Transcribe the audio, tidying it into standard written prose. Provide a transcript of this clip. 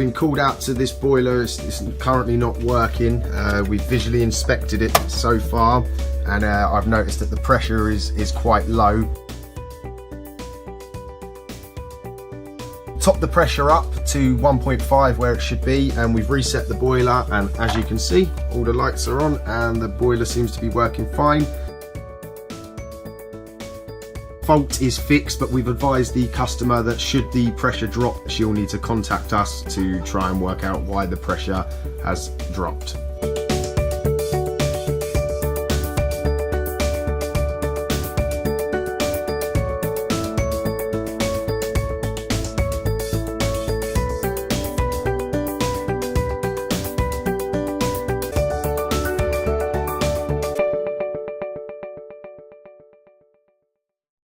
been called out to this boiler. It's currently not working. We've visually inspected it so far, and I've noticed that the pressure is quite low. Top the pressure up to 1.5 where it should be, and we've reset the boiler, and as you can see, all the lights are on and the boiler seems to be working fine. Fault is fixed, but we've advised the customer that should the pressure drop, she'll need to contact us to try and work out why the pressure has dropped.